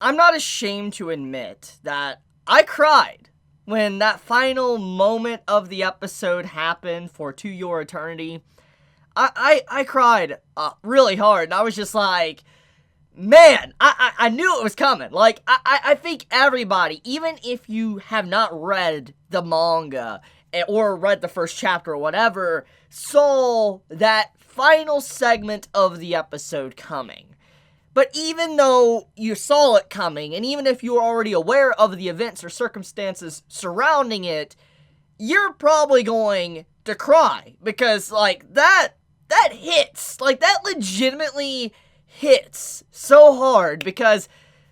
I'm not ashamed to admit that I cried when that final moment of the episode happened for To Your Eternity. I cried really hard, and I was just like, man, I knew it was coming. Like, I think everybody, even if you have not read the manga or read the first chapter or whatever, saw that final segment of the episode coming. But even though you saw it coming, and even if you were already aware of the events or circumstances surrounding it, you're probably going to cry. Because, like, that hits. Like, that legitimately hits so hard. Because,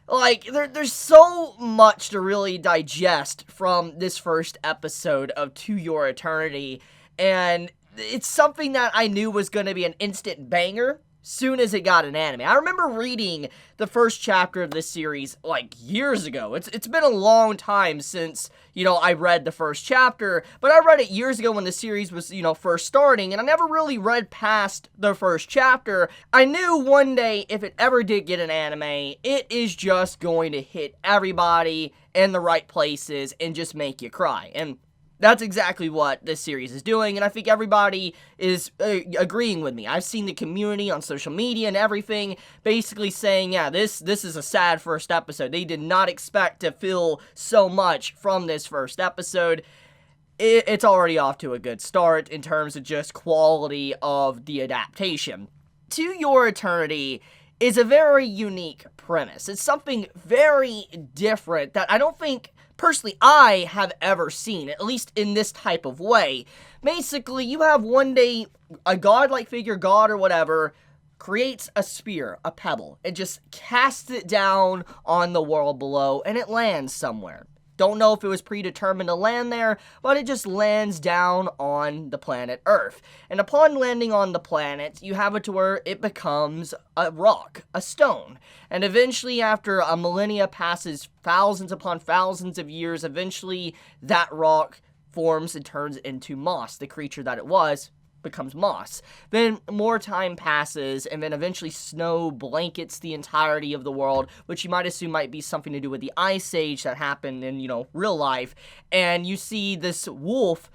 like, there's so much to really digest from this first episode of To Your Eternity. And it's something that I knew was going to be an instant banger soon as it got an anime. I remember reading the first chapter of this series, like, years ago. It's been a long time since, I read the first chapter, but I read it years ago when the series was, first starting, and I never really read past the first chapter. I knew one day, if it ever did get an anime, it is just going to hit everybody in the right places and just make you cry. And that's exactly what this series is doing, and I think everybody is agreeing with me. I've seen the community on social media and everything basically saying, yeah, this is a sad first episode. They did not expect to feel so much from this first episode. It's already off to a good start in terms of just quality of the adaptation. To Your Eternity is a very unique premise. It's something very different that I don't think personally I have ever seen, at least in this type of way. Basically, you have one day a godlike figure, god or whatever, creates a spear, a pebble, and just casts it down on the world below, and it lands somewhere. Don't know if it was predetermined to land there, but it just lands down on the planet Earth. And upon landing on the planet, you have it to where it becomes a rock, a stone. And eventually, after a millennia passes, thousands upon thousands of years, eventually that rock forms and turns into moss, the creature that it was. Becomes moss. Then more time passes, and then eventually snow blankets the entirety of the world, which you might assume might be something to do with the Ice Age that happened in, real life. And you see this wolf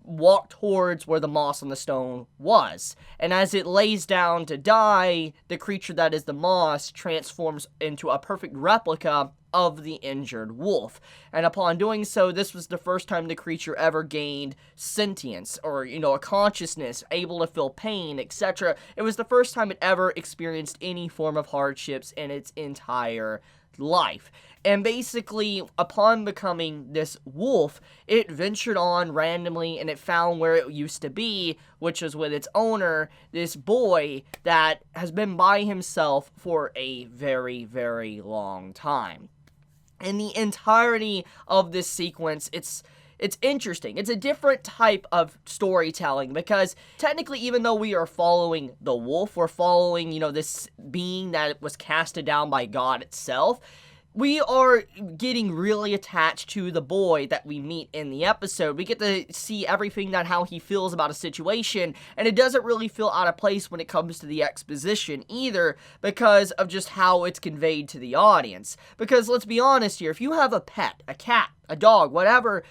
walk towards where the moss on the stone was. And as it lays down to die, the creature that is the moss transforms into a perfect replica of the injured wolf. And upon doing so, this was the first time the creature ever gained sentience, or, a consciousness, able to feel pain, etc. It was the first time it ever experienced any form of hardships in its entire life. And basically, upon becoming this wolf, it ventured on randomly and it found where it used to be, which was with its owner, this boy that has been by himself for a very, very long time. In the entirety of this sequence, it's interesting. It's a different type of storytelling because technically, even though we are following the wolf, we're following, this being that was casted down by God itself. We are getting really attached to the boy that we meet in the episode. We get to see everything that how he feels about a situation, and it doesn't really feel out of place when it comes to the exposition either because of just how it's conveyed to the audience. Because let's be honest here, if you have a pet, a cat, a dog, whatever,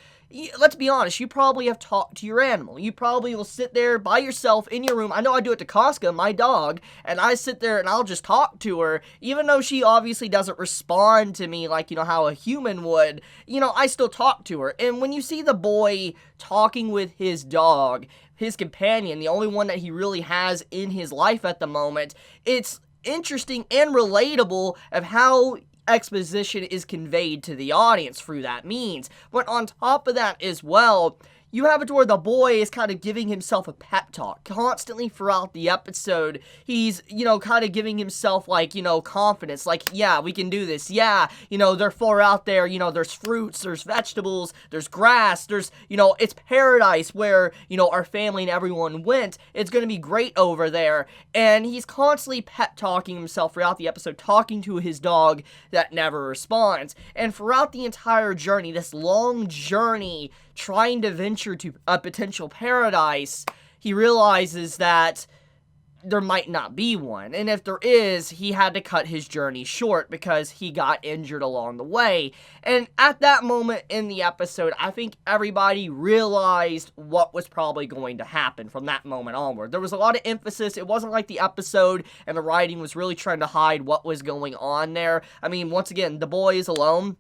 let's be honest, you probably have talked to your animal. You probably will sit there by yourself in your room. I know I do it to Casca, my dog, and I sit there and I'll just talk to her, even though she obviously doesn't respond to me like, how a human would. I still talk to her. And when you see the boy talking with his dog, his companion, the only one that he really has in his life at the moment, it's interesting and relatable of how exposition is conveyed to the audience through that means. But on top of that as well, you have it to where the boy is kind of giving himself a pep talk constantly throughout the episode. He's, kind of giving himself, like, confidence. Like, yeah, we can do this. Yeah, they're far out there. There's fruits, there's vegetables, there's grass, there's, it's paradise where, our family and everyone went. It's going to be great over there. And he's constantly pep talking himself throughout the episode, talking to his dog that never responds. And throughout the entire journey, this long journey, trying to venture to a potential paradise, he realizes that there might not be one. And if there is, he had to cut his journey short because he got injured along the way. And at that moment in the episode, I think everybody realized what was probably going to happen from that moment onward. There was a lot of emphasis. It wasn't like the episode and the writing was really trying to hide what was going on there. I mean, once again, the boy is alone.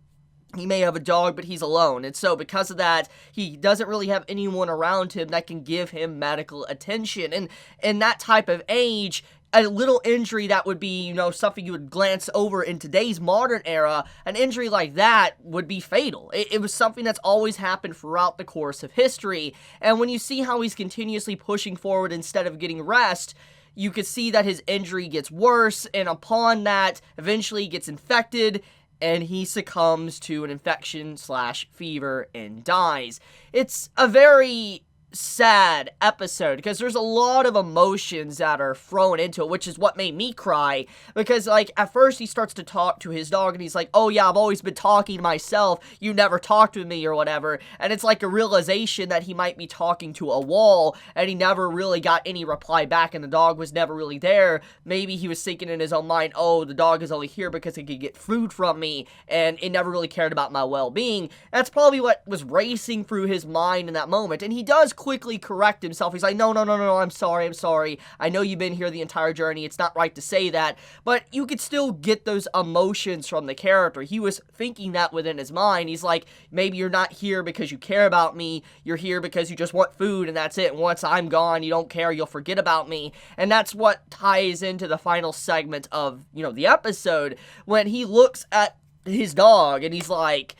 He may have a dog, but he's alone. And so because of that, he doesn't really have anyone around him that can give him medical attention. And in that type of age, a little injury that would be, something you would glance over in today's modern era, an injury like that would be fatal. It was something that's always happened throughout the course of history. And when you see how he's continuously pushing forward instead of getting rest, you could see that his injury gets worse, and upon that, eventually he gets infected, and he succumbs to an infection/fever and dies. It's a very sad episode because there's a lot of emotions that are thrown into it, which is what made me cry. Because, at first he starts to talk to his dog and he's like, oh yeah, I've always been talking to myself, you never talked to me or whatever. And it's like a realization that he might be talking to a wall and he never really got any reply back and the dog was never really there. Maybe he was thinking in his own mind, oh, the dog is only here because it could get food from me and it never really cared about my well-being. That's probably what was racing through his mind in that moment. And he does quickly correct himself. He's like, no, I'm sorry. I know you've been here the entire journey. It's not right to say that. But you could still get those emotions from the character. He was thinking that within his mind. He's like, maybe you're not here because you care about me. You're here because you just want food and that's it. And once I'm gone, you don't care. You'll forget about me. And that's what ties into the final segment of, the episode when he looks at his dog and he's like,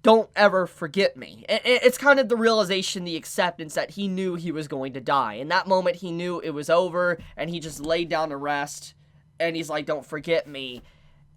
don't ever forget me. It's kind of the realization, the acceptance that he knew he was going to die. In that moment, he knew it was over, and he just laid down to rest, and he's like, don't forget me.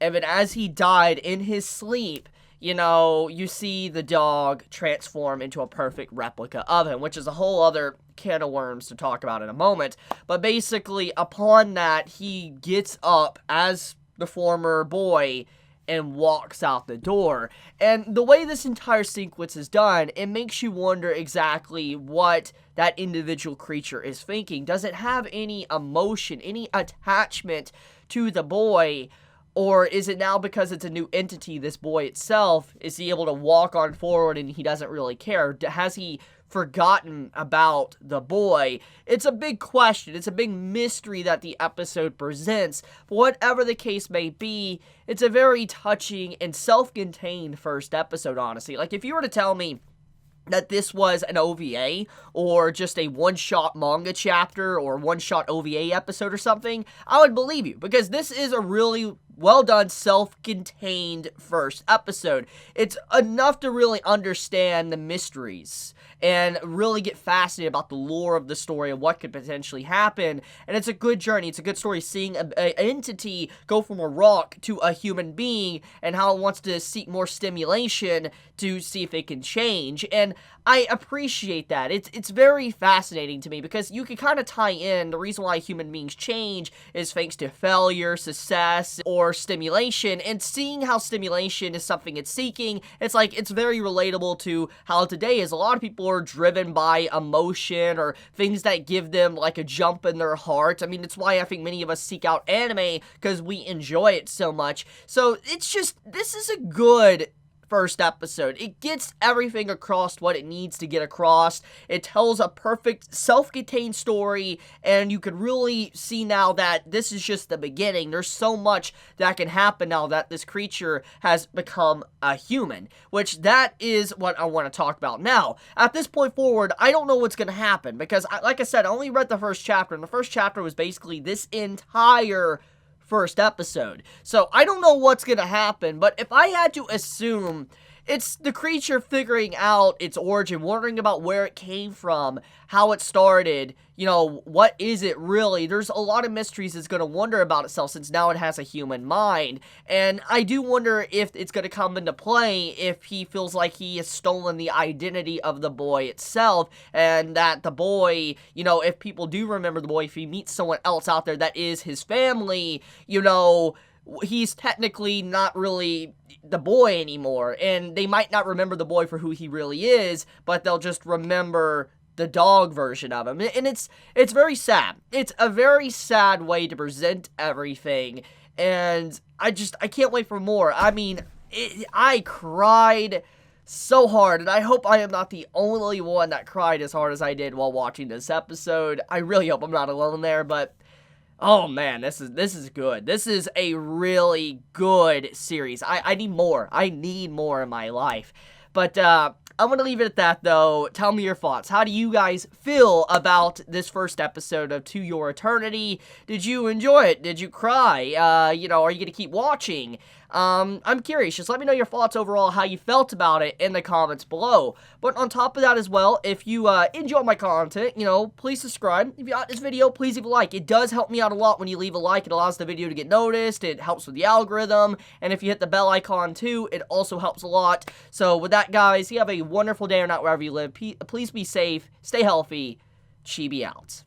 And then as he died in his sleep, you see the dog transform into a perfect replica of him, which is a whole other can of worms to talk about in a moment. But basically, upon that, he gets up as the former boy and walks out the door. And the way this entire sequence is done, it makes you wonder exactly what that individual creature is thinking. Does it have any emotion, any attachment to the boy? Or is it now because it's a new entity, this boy itself, is he able to walk on forward and he doesn't really care? Has he forgotten about the boy? It's a big question. It's a big mystery that the episode presents. But whatever the case may be, it's a very touching and self-contained first episode, honestly. If you were to tell me that this was an OVA or just a one-shot manga chapter or one-shot OVA episode or something, I would believe you, because this is a really well-done, self-contained first episode. It's enough to really understand the mysteries and really get fascinated about the lore of the story and what could potentially happen. And it's a good journey. It's a good story seeing an entity go from a rock to a human being and how it wants to seek more stimulation to see if it can change. And I appreciate that. It's very fascinating to me because you can kind of tie in the reason why human beings change is thanks to failure, success, or stimulation. And seeing how stimulation is something it's seeking, it's very relatable to how today is. A lot of people are driven by emotion or things that give them a jump in their heart. I mean, it's why I think many of us seek out anime because we enjoy it so much. So this is a good first episode. It gets everything across what it needs to get across. It tells a perfect self-contained story, and you can really see now that this is just the beginning. There's so much that can happen now that this creature has become a human, which that is what I want to talk about. Now, at this point forward, I don't know what's going to happen because, like I said, I only read the first chapter, and the first chapter was basically this entire first episode. So I don't know what's gonna happen, but if I had to assume, it's the creature figuring out its origin, wondering about where it came from, how it started, what is it really? There's a lot of mysteries it's going to wonder about itself since now it has a human mind. And I do wonder if it's going to come into play if he feels like he has stolen the identity of the boy itself, and that the boy, if people do remember the boy, if he meets someone else out there that is his family, he's technically not really the boy anymore, and they might not remember the boy for who he really is, but they'll just remember the dog version of him. And it's very sad. It's a very sad way to present everything. And I can't wait for more. I mean, I cried so hard, and I hope I am not the only one that cried as hard as I did while watching this episode. I really hope I'm not alone there, but oh man, this is good. This is a really good series. I need more. I need more in my life. But I'm going to leave it at that, though. Tell me your thoughts. How do you guys feel about this first episode of To Your Eternity? Did you enjoy it? Did you cry? Are you going to keep watching? I'm curious. Just let me know your thoughts overall, how you felt about it in the comments below. But on top of that as well, if you enjoy my content, please subscribe. If you got this video, please leave a like. It does help me out a lot when you leave a like. It allows the video to get noticed. It helps with the algorithm. And if you hit the bell icon too, it also helps a lot. So with that, guys, you have a wonderful day or night wherever you live. Please be safe. Stay healthy. Chibi out.